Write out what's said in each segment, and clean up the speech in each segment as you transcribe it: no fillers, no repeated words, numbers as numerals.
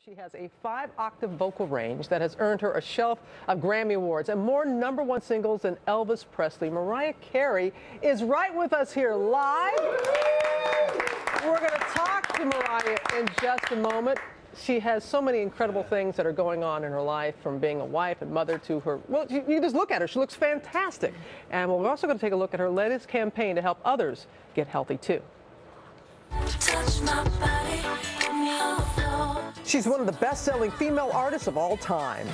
She has a 5-octave vocal range that has earned her a shelf of Grammy Awards and more #1 singles than Elvis Presley. Mariah Carey is right with us here live. We're going to talk to Mariah in just a moment. She has so many incredible things that are going on in her life, from being a wife and mother to her, well, you just look at her. She looks fantastic. And we're also going to take a look at her latest campaign to help others get healthy, too. Touch my body, put me on the floor. She's one of the best-selling female artists of all time.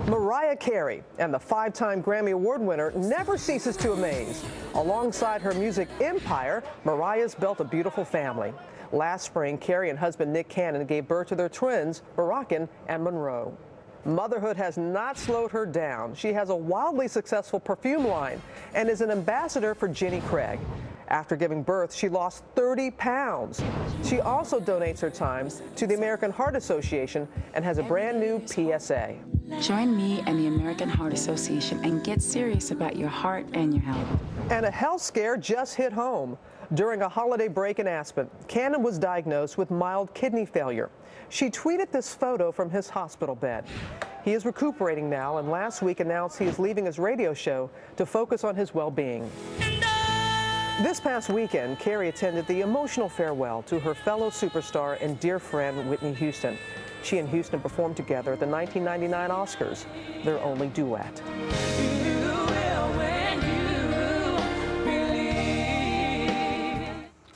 Mariah Carey, and the 5-time Grammy Award winner, never ceases to amaze. Alongside her music empire, Mariah's built a beautiful family. Last spring, Carey and husband Nick Cannon gave birth to their twins, Moroccan and Monroe. Motherhood has not slowed her down. She has a wildly successful perfume line and is an ambassador for Jenny Craig. After giving birth, she lost 30 pounds. She also donates her time to the American Heart Association and has a brand new PSA. Join me and the American Heart Association and get serious about your heart and your health. And a health scare just hit home. During a holiday break in Aspen, Cannon was diagnosed with mild kidney failure. She tweeted this photo from his hospital bed. He is recuperating now, and last week announced he is leaving his radio show to focus on his well-being. This past weekend, Carey attended the emotional farewell to her fellow superstar and dear friend, Whitney Houston. She and Houston performed together at the 1999 Oscars, their only duet.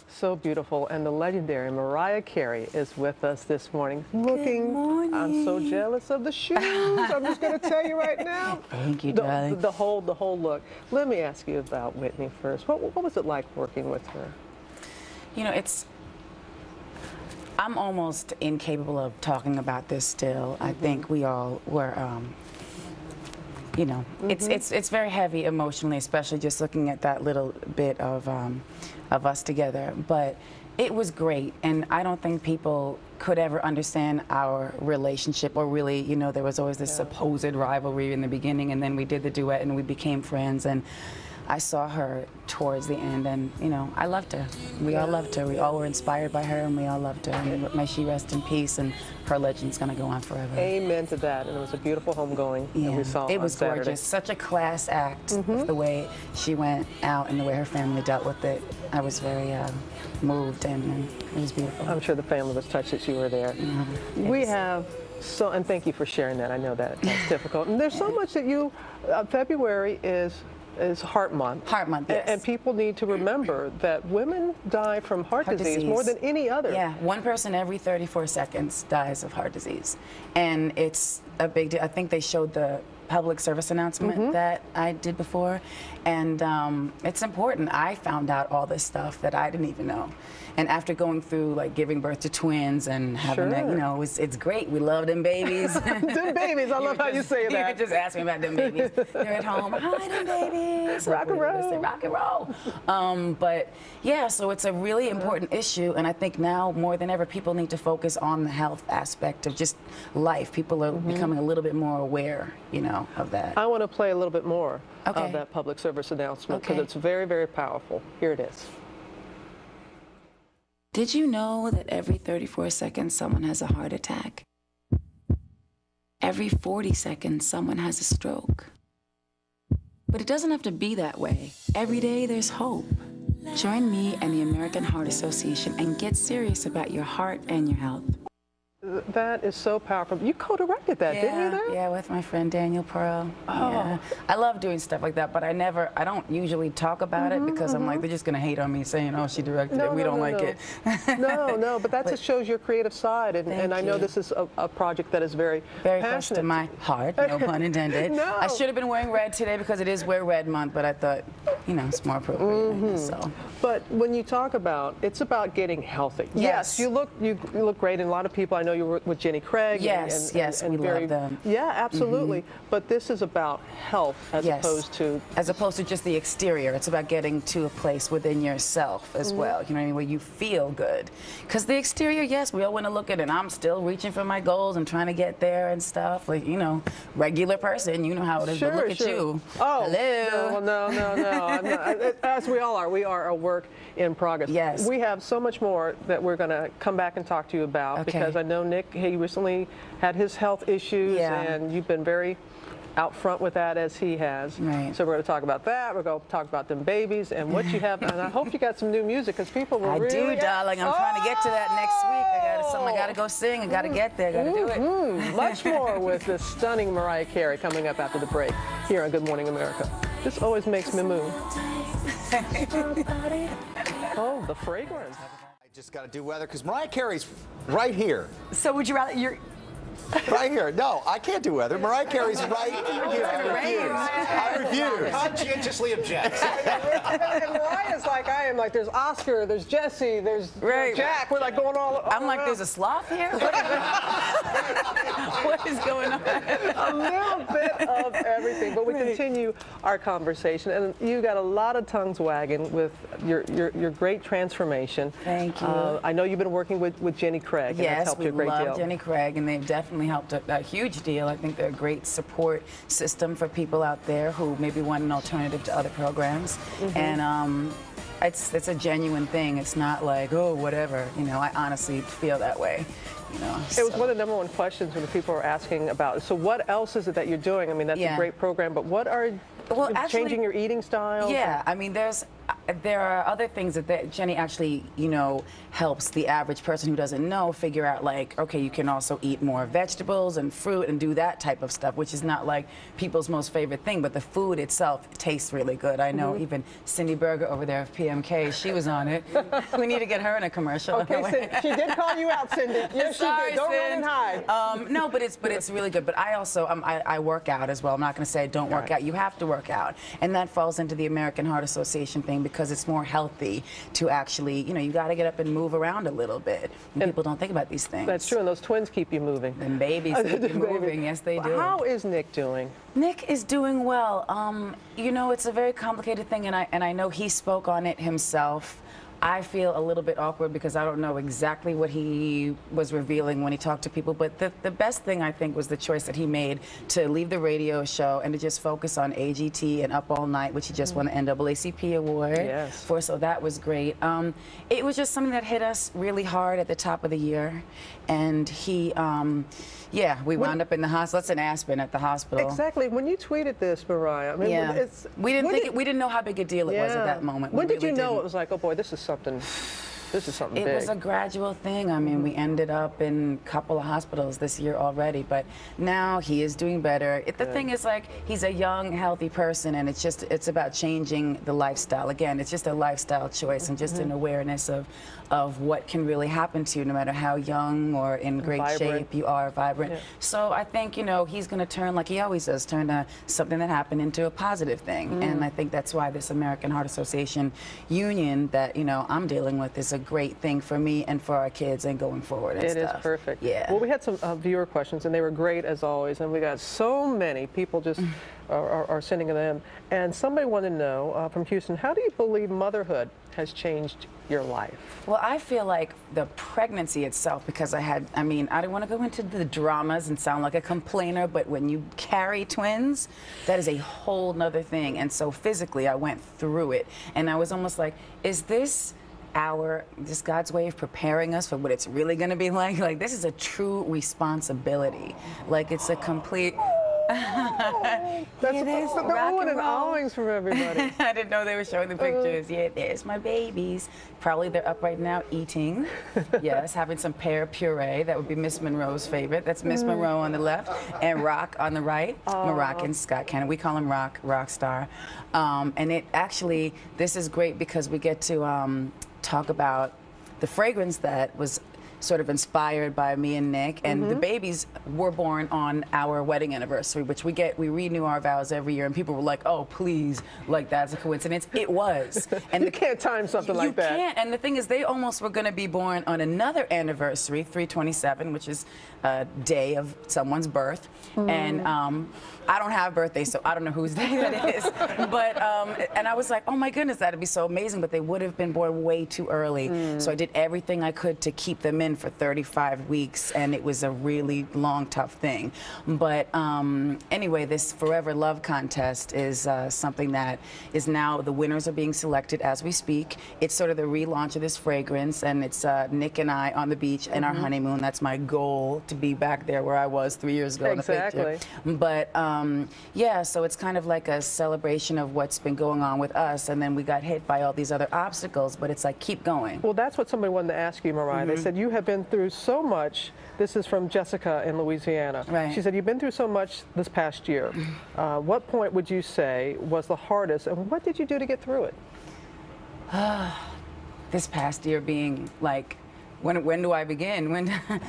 So beautiful, and the legendary Mariah Carey is with us this morning. Good morning. I'm so jealous of the shoes. I'm just going to tell you right now. Thank you, darling. The whole look. Let me ask you about Whitney first. What was it like working with her? You know, I'm almost incapable of talking about this still. I think we all were, you know, it's very heavy emotionally, especially just looking at that little bit of us together. But it was great, and I don't think people could ever understand our relationship, or really, you know, there was always this supposed rivalry in the beginning, and then we did the duet and we became friends, and I saw her towards the end, and, you know, I loved her. We all loved her. We all were inspired by her, and we all loved her. And may she rest in peace, and her legend's going to go on forever. Amen to that. And it was a beautiful homegoing that we saw it was on Saturday. gorgeous. Such a class act, the way she went out and the way her family dealt with it. I was very moved, and it was beautiful. I'm sure the family was touched that you were there. We have and thank you for sharing that. I know that's difficult. And there's so much that you, February is Heart Month. Heart Month, yes. And people need to remember that women die from heart disease more than any other. Yeah, 1 person every 34 seconds dies of heart disease. And it's a big deal. I think they showed the public service announcement that I did before, and it's important. I found out all this stuff that I didn't even know. And after going through, like, giving birth to twins and having that, you know, it's great. We love them babies. Them babies, I love how you say that. You could just ask me about them babies. They're at home. Hi, them babies. Rock and roll. Rock and roll. But yeah, so it's a really important issue, and I think now more than ever, people need to focus on the health aspect of just life. People are becoming a little bit more aware, you know, of that. I want to play a little bit more of that public service announcement, because it's very, very powerful. Here it is. Did you know that every 34 seconds someone has a heart attack? Every 40 seconds someone has a stroke. But it doesn't have to be that way. Every day there's hope. Join me and the American Heart Association and get serious about your heart and your health. That is so powerful. You co-directed that, didn't you? There? Yeah, with my friend Daniel Pearl. Oh. Yeah. I love doing stuff like that, but I don't usually talk about it, because I'm like, they're just gonna hate on me saying, oh, she directed it, we don't like it. No, but that just shows your creative side, and I know this is a project that is very close to my heart, no pun intended. No. I should have been wearing red today because it is Wear Red Month, but I thought, you know, it's more appropriate. So. But when you talk about, it's about getting healthy. Yes, you look great, and a lot of people, I know you were with Jenny Craig. Yes, yes, we love them. Yeah, absolutely. But this is about health as opposed to... As opposed to just the exterior. It's about getting to a place within yourself as well, you know what I mean, where you feel good. Because the exterior, yes, we all want to look at it. I'm still reaching for my goals and trying to get there and stuff. Like, you know, regular person, you know how it is, but look at you. Oh, hello. No. I'm not, as we all are. We are a work in progress. Yes. We have so much more that we're going to come back and talk to you about because I know Nick, he recently had his health issues and you've been very out front with that as he has. Right. So we're going to talk about that. We're going to talk about them babies and what you have. And I hope you got some new music because people will really... I do, darling. I'm trying to get to that next week. I got to go sing. I got to get there. I got to do it. Much more with this stunning Mariah Carey coming up after the break here on Good Morning America. This always makes me move. Oh, the fragrance. I just got to do weather because Mariah Carey's right here. So would you rather Right here. No, I can't do weather. Mariah Carey's right here. I refuse. Conscientiously objects. And Mariah's like I am. Like there's Oscar, there's Jesse, there's Jack. We're like going all I'm like, there's a sloth here? What is going on? A little bit of everything. But we continue our conversation. And you got a lot of tongues wagging with your great transformation. Thank you. I know you've been working with Jenny Craig. And that's helped you a great deal. Yes, we love Jenny Craig, and they've definitely helped a huge deal. I think they're a great support system for people out there who maybe want an alternative to other programs. And it's a genuine thing. It's not like, oh, whatever. You know, I honestly feel that way. You know, it was one of the #1 questions when the people were asking about, so what else is it that you're doing? I mean, that's a great program, but what are changing your eating style? Yeah, I mean, there are other things that Jenny actually, you know, helps the average person who doesn't know figure out, like, okay, you can also eat more vegetables and fruit and do that type of stuff, which is not like people's most favorite thing, but the food itself tastes really good. I know even Cindy Berger over there of PMK, she was on it. We need to get her in a commercial. Okay, she did call you out, Cindy. Yes, Sorry, she did. Don't run and hide. No, but it's really good. But I also I work out as well. I'm not going to say don't work out. You have to work out, and that falls into the American Heart Association thing because it's more healthy to actually, you know, you got to get up and move around a little bit. And people don't think about these things. That's true, and those twins keep you moving. And babies keep you moving. Yes, they do. How is Nick doing? Nick is doing well. You know, it's a very complicated thing, and I know he spoke on it himself. I feel a little bit awkward because I don't know exactly what he was revealing when he talked to people, but the best thing I think was the choice that he made to leave the radio show and to just focus on AGT and Up All Night, which he just won an NAACP award for, so that was great. It was just something that hit us really hard at the top of the year, and he, yeah, we wound up in the hospital. That's in Aspen at the hospital. Exactly. When you tweeted this, Mariah, I mean, we didn't know how big a deal it was at that moment. When did you know it was like, oh boy, this is something big? It was a gradual thing. I mean, we ended up in a couple of hospitals this year already, but now he is doing better. The thing is, like, he's a young, healthy person, and it's about changing the lifestyle. Again, it's just a lifestyle choice and just an awareness of what can really happen to you, no matter how young or in great shape you are, vibrant. So I think, you know, he's going to turn, like he always does, turn something that happened into a positive thing. And I think that's why this American Heart Association union that, you know, I'm dealing with is a great thing for me and for our kids and going forward and stuff. It is perfect. Yeah. Well, we had some viewer questions, and they were great as always, and we got so many people just are sending them. And somebody wanted to know from Houston, how do you believe motherhood has changed your life? Well, I feel like the pregnancy itself, because I don't want to go into the dramas and sound like a complainer, but when you carry twins, that is a whole nother thing. And so physically, I went through it, and I was almost like, is this God's way of preparing us for what it's really going to be like? Like, this is a true responsibility. Like, it's a complete... That's the oohing and ahhings from everybody. I didn't know they were showing the pictures. Yeah, there's my babies. Probably they're up right now eating. Yes, having some pear puree. That would be Miss Monroe's favorite. That's Miss Monroe on the left and Rock on the right. Moroccan Scott Cannon. We call him Rock Star. And it actually, this is great because we get to talk about the fragrance that was sort of inspired by me and Nick. And the babies were born on our wedding anniversary, which we renew our vows every year. And people were like, "Oh, please, like that's a coincidence." It was. And you can't time something like that. You can't. And the thing is, they almost were going to be born on another anniversary, 3/27, which is a day of someone's birth. And I don't have birthdays, so I don't know whose day that is. But and I was like, oh my goodness, that'd be so amazing. But they would have been born way too early. So I did everything I could to keep them in for 35 weeks, and it was a really long, tough thing. But anyway, this Forever Love contest is something that is now, the winners are being selected as we speak. It's sort of the relaunch of this fragrance, and it's Nick and I on the beach in our honeymoon. That's my goal, to be back there where I was 3 years ago in the picture. But yeah, so it's kind of like a celebration of what's been going on with us, and then we got hit by all these other obstacles, but it's like, keep going. Well, that's what somebody wanted to ask you, Mariah. They said you have been through so much. This is from Jessica in Louisiana. Right. She said you've been through so much this past year. What point would you say was the hardest, and what did you do to get through it? This past year being like, when do I begin?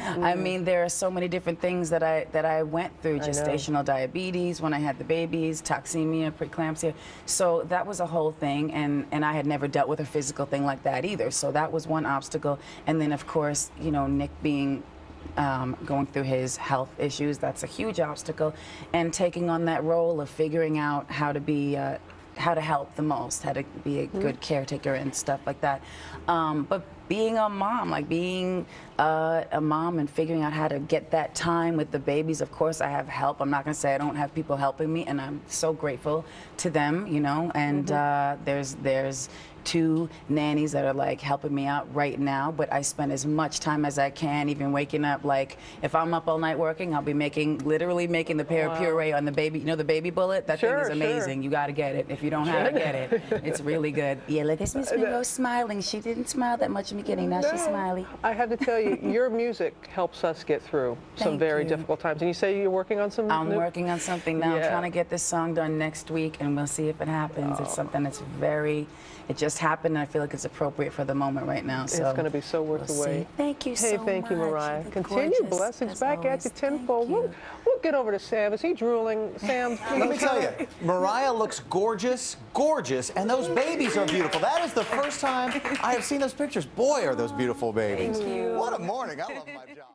I mean, there are so many different things that I went through. Gestational diabetes when I had the babies, toxemia, preeclampsia. So that was a whole thing, and I had never dealt with a physical thing like that either. So that was one obstacle. And then, of course, you know, Nick being going through his health issues, that's a huge obstacle. And taking on that role of figuring out how to be how to help the most, how to be a good caretaker and stuff like that. But being a mom, like being a mom and figuring out how to get that time with the babies. Of course, I have help. I'm not going to say I don't have people helping me, and I'm so grateful to them, you know. And there's 2 nannies that are like helping me out right now, but I spend as much time as I can, even waking up. Like if I'm up all night working, I'll be literally making the pear puree on the baby, you know, the baby bullet. That thing is amazing. You got to get it. If you don't have it, get it. It's really good. Yeah, look, this Miss Monroe smiling. She didn't smile that much in the beginning. Now she's smiley. I have to tell you, your music helps us get through some very difficult times. And you say you're working on some I'm working on something now. I'm trying to get this song done next week, and we'll see if it happens. It's something that's it just happened, and I feel like it's appropriate for the moment right now. So it's going to be so worth the wait. Thank you so much. Hey, thank you, Mariah. Continue blessings back at you tenfold. We'll get over to Sam. Is he drooling? Sam, let me tell you, Mariah looks gorgeous, gorgeous, and those babies are beautiful. That is the first time I have seen those pictures. Boy, are those beautiful babies. Thank you. What a morning. I love my job.